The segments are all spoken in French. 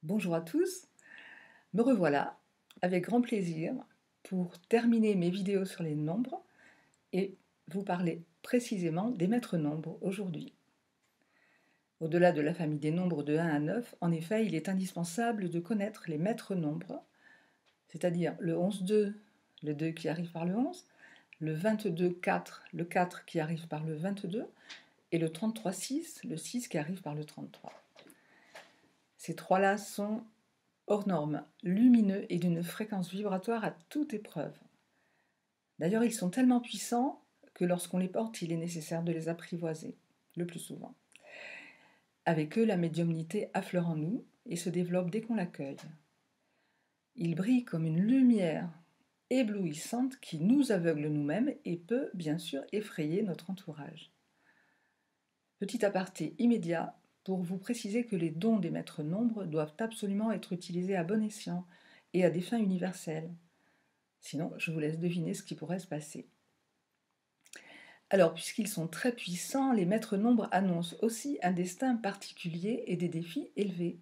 Bonjour à tous, me revoilà avec grand plaisir pour terminer mes vidéos sur les nombres et vous parler précisément des maîtres nombres aujourd'hui. Au-delà de la famille des nombres de 1 à 9, en effet, il est indispensable de connaître les maîtres nombres, c'est-à-dire le 11,2, le 2 qui arrive par le 11, le 22,4, le 4 qui arrive par le 22, et le 33,6, le 6 qui arrive par le 33. Ces trois-là sont hors norme, lumineux et d'une fréquence vibratoire à toute épreuve. D'ailleurs, ils sont tellement puissants que lorsqu'on les porte, il est nécessaire de les apprivoiser, le plus souvent. Avec eux, la médiumnité affleure en nous et se développe dès qu'on l'accueille. Ils brillent comme une lumière éblouissante qui nous aveugle nous-mêmes et peut, bien sûr, effrayer notre entourage. Petit aparté immédiat pour vous préciser que les dons des maîtres nombres doivent absolument être utilisés à bon escient et à des fins universelles. Sinon, je vous laisse deviner ce qui pourrait se passer. Alors, puisqu'ils sont très puissants, les maîtres nombres annoncent aussi un destin particulier et des défis élevés.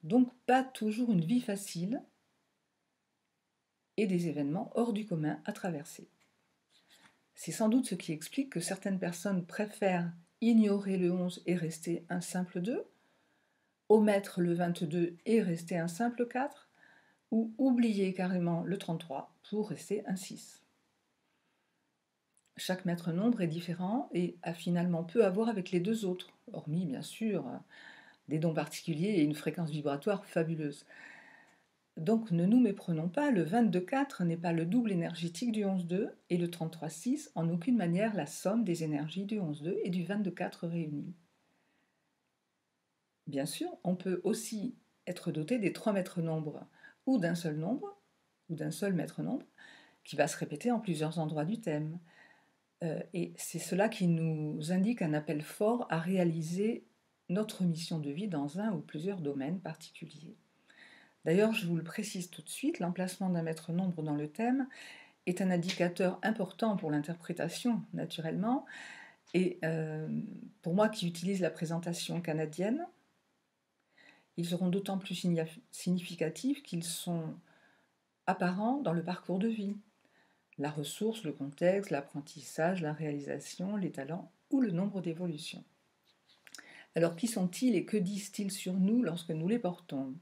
Donc, pas toujours une vie facile et des événements hors du commun à traverser. C'est sans doute ce qui explique que certaines personnes préfèrent ignorer le 11 et rester un simple 2, omettre le 22 et rester un simple 4, ou oublier carrément le 33 pour rester un 6. Chaque maître nombre est différent et a finalement peu à voir avec les deux autres, hormis bien sûr des dons particuliers et une fréquence vibratoire fabuleuse. Donc ne nous méprenons pas, le 22,4 n'est pas le double énergétique du 11,2 et le 33,6 en aucune manière la somme des énergies du 11,2 et du 22,4 réunis. Bien sûr, on peut aussi être doté des trois maîtres nombres ou d'un seul nombre, ou d'un seul maître nombre, qui va se répéter en plusieurs endroits du thème. Et c'est cela qui nous indique un appel fort à réaliser notre mission de vie dans un ou plusieurs domaines particuliers. D'ailleurs, je vous le précise tout de suite, l'emplacement d'un maître nombre dans le thème est un indicateur important pour l'interprétation, naturellement, et pour moi qui utilise la présentation canadienne, ils seront d'autant plus significatifs qu'ils sont apparents dans le parcours de vie. La ressource, le contexte, l'apprentissage, la réalisation, les talents ou le nombre d'évolutions. Alors qui sont-ils et que disent-ils sur nous lorsque nous les portons?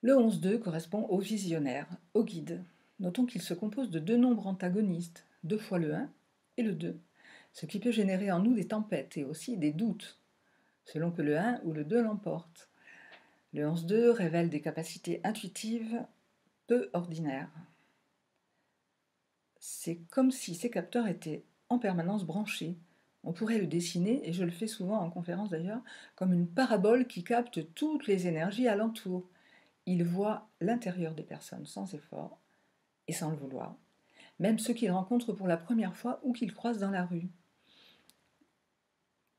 Le 11,2 correspond au visionnaire, au guide. Notons qu'il se compose de deux nombres antagonistes, 2 fois le 1 et le 2, ce qui peut générer en nous des tempêtes et aussi des doutes, selon que le 1 ou le 2 l'emporte. Le 11,2 révèle des capacités intuitives peu ordinaires. C'est comme si ces capteurs étaient en permanence branchés. On pourrait le dessiner, et je le fais souvent en conférence d'ailleurs, comme une parabole qui capte toutes les énergies alentour. Il voit l'intérieur des personnes sans effort et sans le vouloir, même ceux qu'il rencontre pour la première fois ou qu'il croise dans la rue.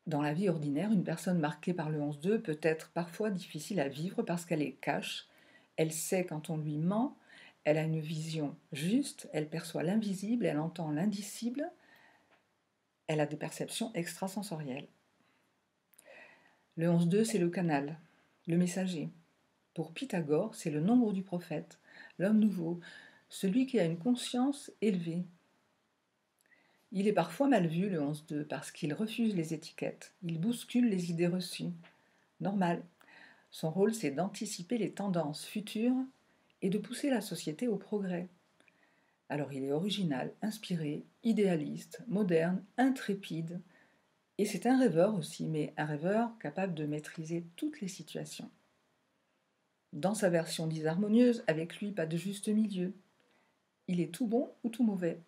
Dans la vie ordinaire, une personne marquée par le 11-2 peut être parfois difficile à vivre parce qu'elle est cache, elle sait quand on lui ment, elle a une vision juste, elle perçoit l'invisible, elle entend l'indicible, elle a des perceptions extrasensorielles. Le 11-2, c'est le canal, le messager. Pour Pythagore, c'est le nombre du prophète, l'homme nouveau, celui qui a une conscience élevée. Il est parfois mal vu, le 11-2, parce qu'il refuse les étiquettes, il bouscule les idées reçues. Normal. Son rôle, c'est d'anticiper les tendances futures et de pousser la société au progrès. Alors il est original, inspiré, idéaliste, moderne, intrépide, et c'est un rêveur aussi, mais un rêveur capable de maîtriser toutes les situations. Dans sa version disharmonieuse, avec lui, pas de juste milieu. Il est tout bon ou tout mauvais.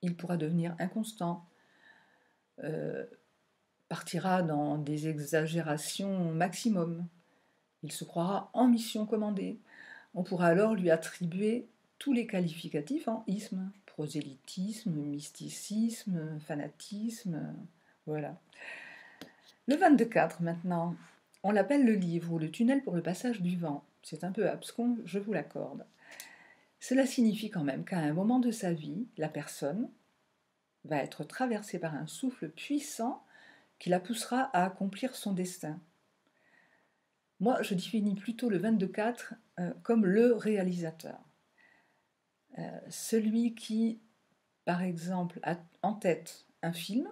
Il pourra devenir inconstant, partira dans des exagérations maximum. Il se croira en mission commandée. On pourra alors lui attribuer tous les qualificatifs en isme, prosélytisme, mysticisme, fanatisme, voilà. Le 22-4 maintenant, on l'appelle le livre ou le tunnel pour le passage du vent. C'est un peu abscon, je vous l'accorde. Cela signifie quand même qu'à un moment de sa vie, la personne va être traversée par un souffle puissant qui la poussera à accomplir son destin. Moi, je définis plutôt le 22-4 comme le réalisateur. Celui qui, par exemple, a en tête un film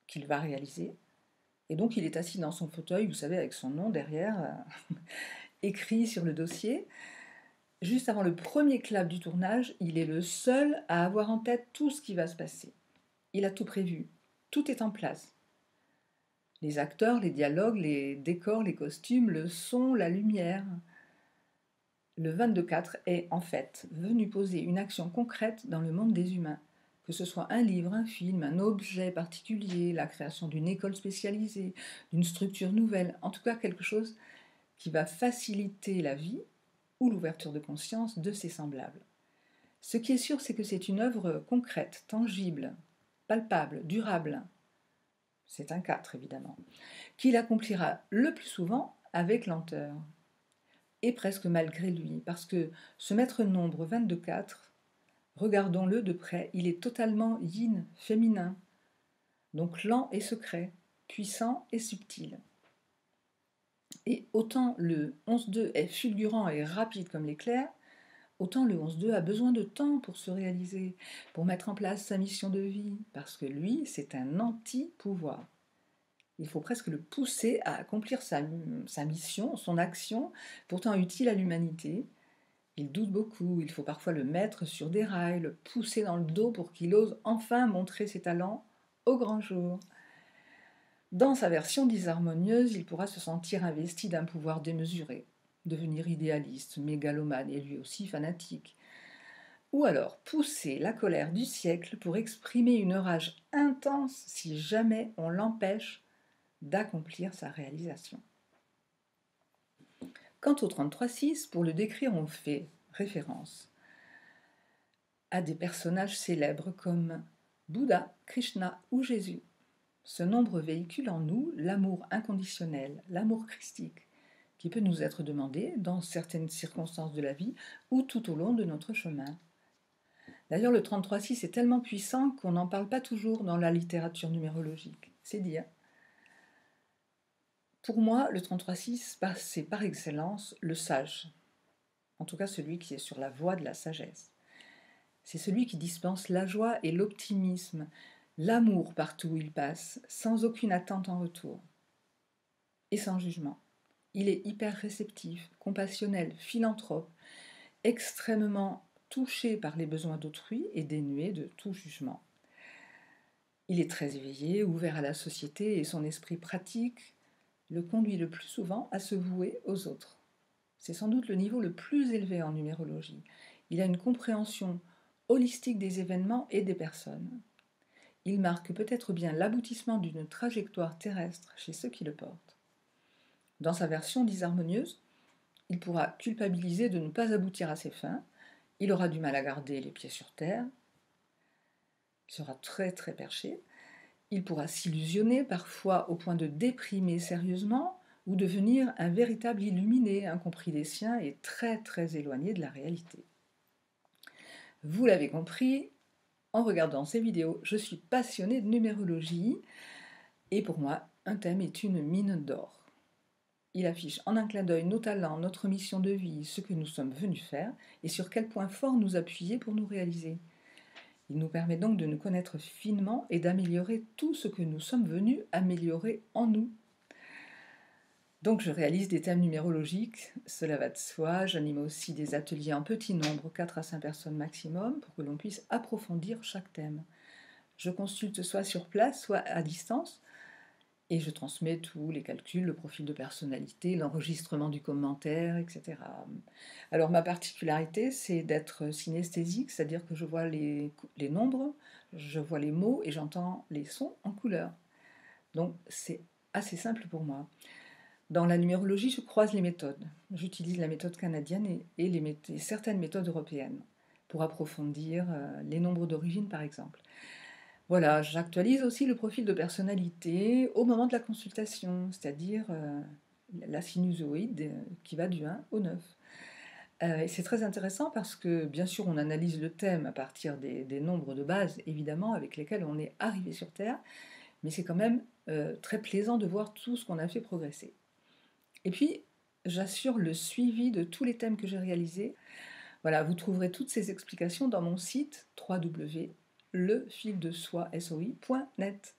qu'il va réaliser, et donc il est assis dans son fauteuil, vous savez, avec son nom derrière, écrit sur le dossier. Juste avant le premier clap du tournage, il est le seul à avoir en tête tout ce qui va se passer. Il a tout prévu, tout est en place. Les acteurs, les dialogues, les décors, les costumes, le son, la lumière. Le 22-4 est en fait venu poser une action concrète dans le monde des humains, que ce soit un livre, un film, un objet particulier, la création d'une école spécialisée, d'une structure nouvelle, en tout cas quelque chose qui va faciliter la vie ou l'ouverture de conscience de ses semblables. Ce qui est sûr, c'est que c'est une œuvre concrète, tangible, palpable, durable. C'est un 4 évidemment, qu'il accomplira le plus souvent avec lenteur. Et presque malgré lui, parce que ce maître nombre 22-4, regardons-le de près, il est totalement yin, féminin, donc lent et secret, puissant et subtil. Et autant le 11-2 est fulgurant et rapide comme l'éclair, autant le 11-2 a besoin de temps pour se réaliser, pour mettre en place sa mission de vie, parce que lui, c'est un anti-pouvoir. Il faut presque le pousser à accomplir sa mission, son action, pourtant utile à l'humanité. Il doute beaucoup, il faut parfois le mettre sur des rails, le pousser dans le dos pour qu'il ose enfin montrer ses talents au grand jour. Dans sa version disharmonieuse, il pourra se sentir investi d'un pouvoir démesuré, devenir idéaliste, mégalomane et lui aussi fanatique. Ou alors pousser la colère du siècle pour exprimer une rage intense si jamais on l'empêche d'accomplir sa réalisation. Quant au 33-6, pour le décrire, on fait référence à des personnages célèbres comme Bouddha, Krishna ou Jésus. Ce nombre véhicule en nous l'amour inconditionnel, l'amour christique, qui peut nous être demandé dans certaines circonstances de la vie ou tout au long de notre chemin. D'ailleurs, le 33-6 est tellement puissant qu'on n'en parle pas toujours dans la littérature numérologique. C'est dire. Pour moi, le 33-6, c'est par excellence le sage, en tout cas celui qui est sur la voie de la sagesse. C'est celui qui dispense la joie et l'optimisme, l'amour partout où il passe, sans aucune attente en retour. Et sans jugement. Il est hyper réceptif, compassionnel, philanthrope, extrêmement touché par les besoins d'autrui et dénué de tout jugement. Il est très éveillé, ouvert à la société et son esprit pratique le conduit le plus souvent à se vouer aux autres. C'est sans doute le niveau le plus élevé en numérologie. Il a une compréhension holistique des événements et des personnes. Il marque peut-être bien l'aboutissement d'une trajectoire terrestre chez ceux qui le portent. Dans sa version disharmonieuse, il pourra culpabiliser de ne pas aboutir à ses fins, il aura du mal à garder les pieds sur terre, il sera très très perché, il pourra s'illusionner parfois au point de déprimer sérieusement ou devenir un véritable illuminé, incompris des siens et très très éloigné de la réalité. Vous l'avez compris, en regardant ces vidéos, je suis passionnée de numérologie et pour moi, un thème est une mine d'or. Il affiche en un clin d'œil nos talents, notre mission de vie, ce que nous sommes venus faire et sur quel point fort nous appuyer pour nous réaliser. Il nous permet donc de nous connaître finement et d'améliorer tout ce que nous sommes venus améliorer en nous. Donc je réalise des thèmes numérologiques, cela va de soi, j'anime aussi des ateliers en petit nombre, 4 à 5 personnes maximum, pour que l'on puisse approfondir chaque thème. Je consulte soit sur place, soit à distance, et je transmets tous les calculs, le profil de personnalité, l'enregistrement du commentaire, etc. Alors ma particularité, c'est d'être synesthésique, c'est-à-dire que je vois les nombres, je vois les mots et j'entends les sons en couleur. Donc c'est assez simple pour moi. Dans la numérologie, je croise les méthodes. J'utilise la méthode canadienne et certaines méthodes européennes pour approfondir les nombres d'origine, par exemple. Voilà, j'actualise aussi le profil de personnalité au moment de la consultation, c'est-à-dire la sinusoïde qui va du 1 au 9. Et c'est très intéressant parce que, bien sûr, on analyse le thème à partir des nombres de base, évidemment, avec lesquels on est arrivé sur Terre, mais c'est quand même très plaisant de voir tout ce qu'on a fait progresser. Et puis, j'assure le suivi de tous les thèmes que j'ai réalisés. Voilà, vous trouverez toutes ces explications dans mon site www.lefildesoi.net.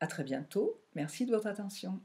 À très bientôt, merci de votre attention.